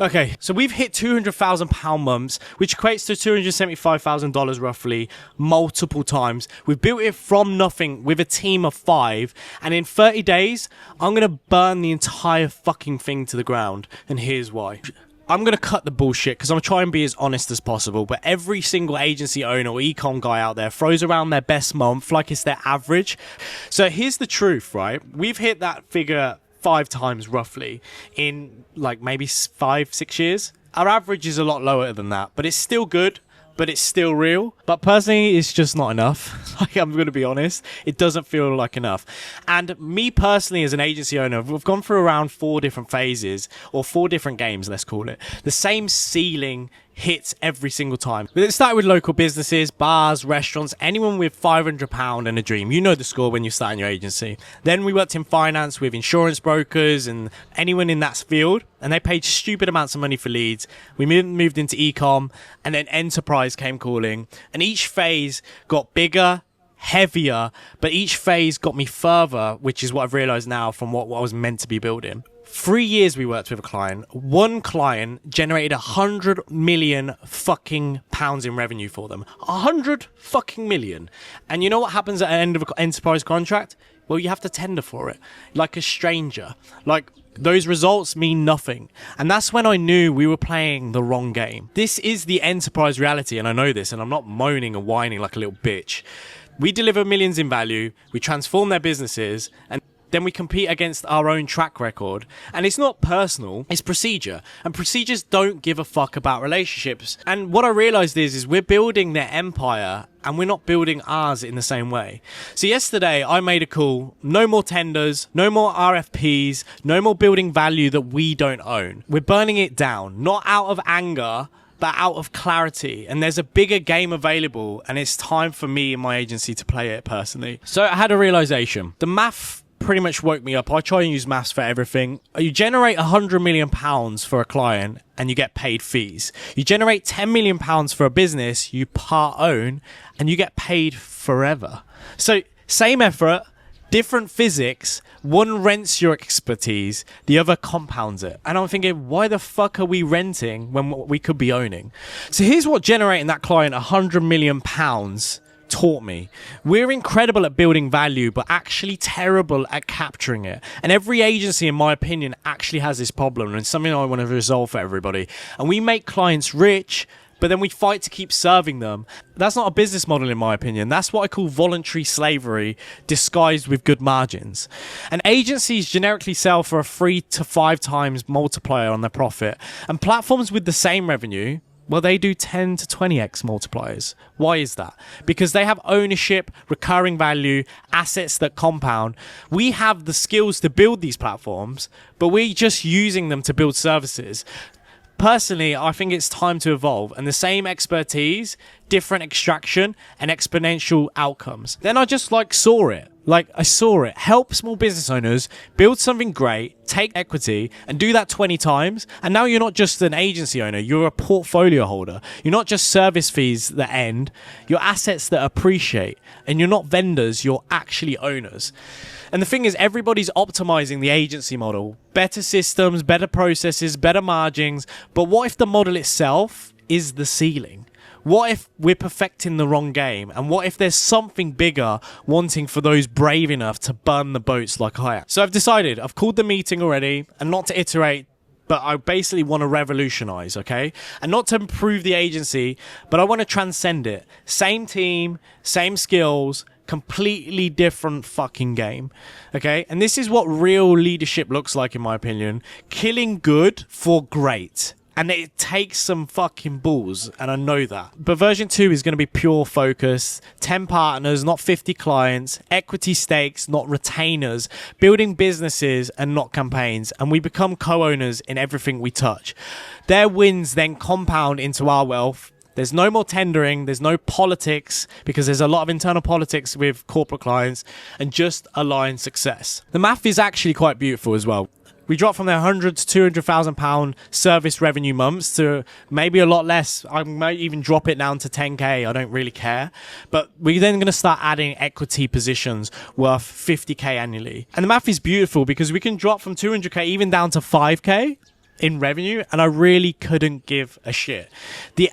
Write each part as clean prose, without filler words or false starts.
Okay, so we've hit £200,000 months, which equates to $275,000 roughly, multiple times. We've built it from nothing with a team of 5, and in 30 days, I'm gonna burn the entire fucking thing to the ground, and here's why. I'm going to cut the bullshit because I'm going to try and be as honest as possible, but every single agency owner or e-com guy out there throws around their best month like it's their average. So here's the truth, right? We've hit that figure 5 times roughly in like maybe 5-6 years. Our average is a lot lower than that, but it's still good. But it's still real. But personally, it's just not enough. Like, I'm going to be honest. It doesn't feel like enough. And me personally, as an agency owner, we've gone through around 4 different phases, or 4 different games, let's call it. The same ceiling hits every single time. But it started with local businesses, bars, restaurants, anyone with £500 and a dream. You know the score when you start in your agency. Then we worked in finance with insurance brokers and anyone in that field, and they paid stupid amounts of money for leads. We moved into e-com, and then enterprise came calling, and each phase got bigger, heavier, but each phase got me further, which is what I've realized now from what I was meant to be building. 3 years we worked with a client. One client generated 100 million fucking pounds in revenue for them. 100 fucking million. And you know what happens at the end of an enterprise contract? Well, you have to tender for it like a stranger. Like, those results mean nothing. And that's when I knew we were playing the wrong game. This is the enterprise reality, and I know this, and I'm not moaning and whining like a little bitch. We deliver millions in value, we transform their businesses, and then we compete against our own track record. And it's not personal, it's procedure. And procedures don't give a fuck about relationships. And what I realized is we're building their empire and we're not building ours in the same way. So yesterday I made a call. No more tenders, no more RFPs, no more building value that we don't own. We're burning it down, not out of anger, but out of clarity. And there's a bigger game available, and it's time for me and my agency to play it personally. So I had a realization. The math pretty much woke me up. I try and use maths for everything. You generate £100 million for a client and you get paid fees. You generate £10 million for a business you part own and you get paid forever. So same effort, different physics. One rents your expertise, the other compounds it. And I'm thinking, why the fuck are we renting when we could be owning? So here's what generating that client £100 million taught me. We're incredible at building value, but actually terrible at capturing it. And every agency, in my opinion, actually has this problem, and it's something I want to resolve for everybody. And we make clients rich, but then we fight to keep serving them. That's not a business model, in my opinion. That's what I call voluntary slavery disguised with good margins. And agencies generically sell for a 3 to 5 times multiplier on their profit. And platforms with the same revenue, well, they do 10 to 20x multipliers. Why is that? Because they have ownership, recurring value, assets that compound. We have the skills to build these platforms, but we're just using them to build services. Personally, I think it's time to evolve, and the same expertise, different extraction, and exponential outcomes. Then I just saw it. I saw it. Help small business owners build something great, take equity, and do that 20 times. And now you're not just an agency owner, you're a portfolio holder. You're not just service fees that end, you're assets that appreciate. And you're not vendors, you're actually owners. And the thing is, everybody's optimizing the agency model. Better systems, better processes, better margins. But what if the model itself is the ceiling? What if we're perfecting the wrong game? And what if there's something bigger wanting for those brave enough to burn the boats like I am? So I've decided, I've called the meeting already, and not to iterate, but I basically want to revolutionize, okay? And not to improve the agency, but I want to transcend it. Same team, same skills, completely different fucking game, okay? And this is what real leadership looks like, in my opinion. Killing good for great. And it takes some fucking balls, and I know that. But version 2 is going to be pure focus, 10 partners, not 50 clients, equity stakes, not retainers, building businesses and not campaigns, and we become co-owners in everything we touch. Their wins then compound into our wealth. There's no more tendering, there's no politics, because there's a lot of internal politics with corporate clients, and just aligned success. The math is actually quite beautiful as well. We dropped from their £100,000 to £200,000 service revenue months to maybe a lot less. I might even drop it down to 10k. I don't really care. But we're then going to start adding equity positions worth 50k annually. And the math is beautiful because we can drop from 200k even down to 5k. in revenue, and I really couldn't give a shit.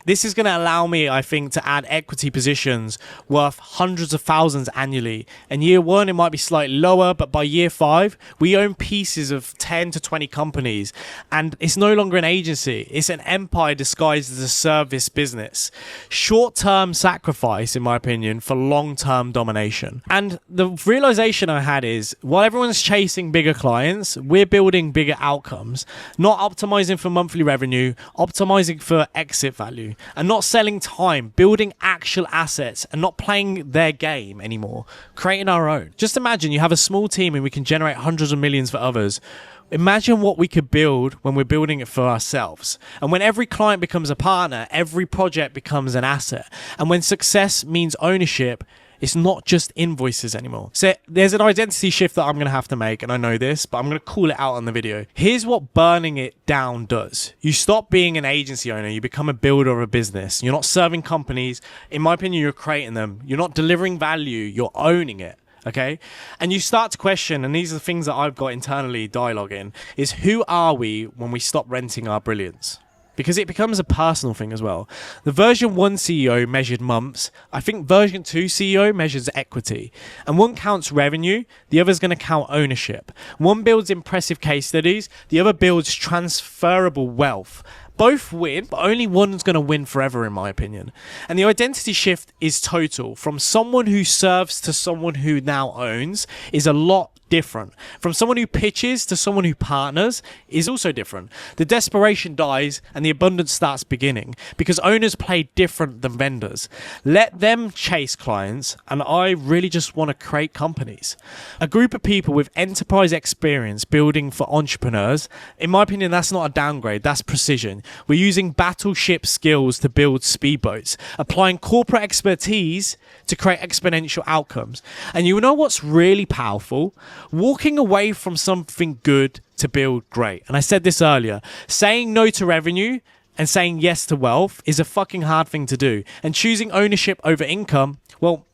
This is going to allow me, I think, to add equity positions worth hundreds of thousands annually. In year one, it might be slightly lower, but by year 5, we own pieces of 10 to 20 companies, and it's no longer an agency. It's an empire disguised as a service business. Short-term sacrifice, in my opinion, for long-term domination. And the realization I had is, while everyone's chasing bigger clients, we're building bigger outcomes, not optimizing for monthly revenue, optimizing for exit value, and not selling time, building actual assets and not playing their game anymore, creating our own. Just imagine you have a small team and we can generate hundreds of millions for others. Imagine what we could build when we're building it for ourselves. And when every client becomes a partner, every project becomes an asset. And when success means ownership, it's not just invoices anymore. So there's an identity shift that I'm going to have to make, and I know this, but I'm going to call it out on the video. Here's what burning it down does. You stop being an agency owner. You become a builder of a business. You're not serving companies. In my opinion, you're creating them. You're not delivering value. You're owning it. Okay. And you start to question, and these are the things that I've got internally dialoguing, is who are we when we stop renting our brilliance? Because it becomes a personal thing as well. The version 1 CEO measured months. I think version 2 CEO measures equity. And one counts revenue, the other's going to count ownership. One builds impressive case studies, the other builds transferable wealth. Both win, but only one's going to win forever, in my opinion. And the identity shift is total. From someone who serves to someone who now owns is a lot different. From someone who pitches to someone who partners is also different. The desperation dies and the abundance starts beginning because owners play different than vendors. Let them chase clients, and I really just want to create companies. A group of people with enterprise experience building for entrepreneurs. In my opinion, that's not a downgrade, that's precision. We're using battleship skills to build speedboats, applying corporate expertise to create exponential outcomes. And you know what's really powerful? Walking away from something good to build great. And I said this earlier, saying no to revenue and saying yes to wealth is a fucking hard thing to do. And choosing ownership over income, well,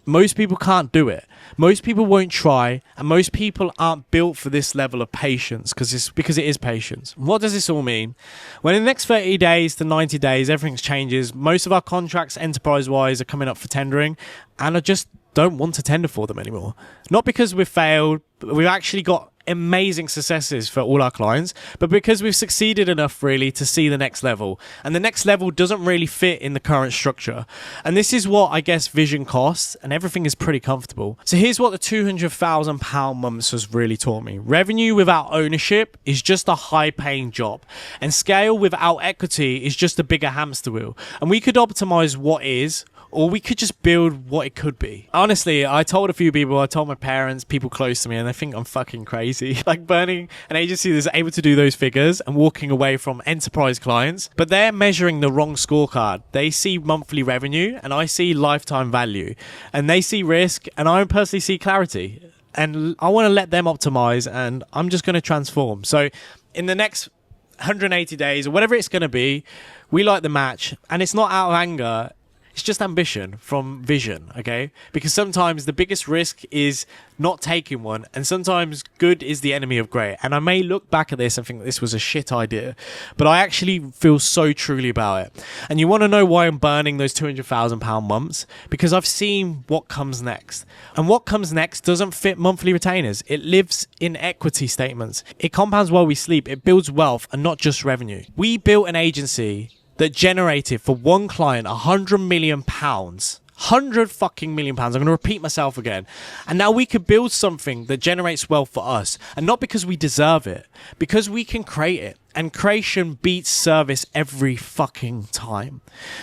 most people can't do it. Most people won't try, and most people aren't built for this level of patience because it is patience. What does this all mean? Well, in the next 30 days to 90 days, everything changes. Most of our contracts, enterprise-wise, are coming up for tendering, and I just don't want to tender for them anymore. Not because we've failed, but we've actually got amazing successes for all our clients, but because we've succeeded enough really to see the next level, and the next level doesn't really fit in the current structure. And this is what I guess vision costs, and everything is pretty comfortable. So here's what the £200,000 months has really taught me. Revenue without ownership is just a high paying job, and scale without equity is just a bigger hamster wheel. And we could optimize what is, or we could just build what it could be. Honestly, I told a few people, I told my parents, people close to me, and they think I'm fucking crazy. Like burning an agency that's able to do those figures and walking away from enterprise clients. But they're measuring the wrong scorecard. They see monthly revenue and I see lifetime value. And they see risk and I personally see clarity. And I want to let them optimize, and I'm just going to transform. So in the next 180 days or whatever it's going to be, we like the match, and it's not out of anger. It's just ambition from vision, okay? Because sometimes the biggest risk is not taking one, and sometimes good is the enemy of great. And I may look back at this and think this was a shit idea, but I actually feel so truly about it. And you want to know why I'm burning those £200,000 months? Because I've seen what comes next. And what comes next doesn't fit monthly retainers. It lives in equity statements. It compounds while we sleep. It builds wealth and not just revenue. We built an agency that generated for one client £100 million. £100 million. I'm going to repeat myself again. And now we could build something that generates wealth for us. And not because we deserve it, because we can create it. And creation beats service every fucking time.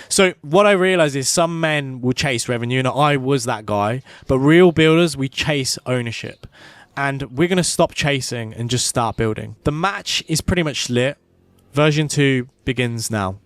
So what I realized is some men will chase revenue, and I was that guy. But real builders, we chase ownership. And we're going to stop chasing and just start building. The match is pretty much lit. Version 2 begins now.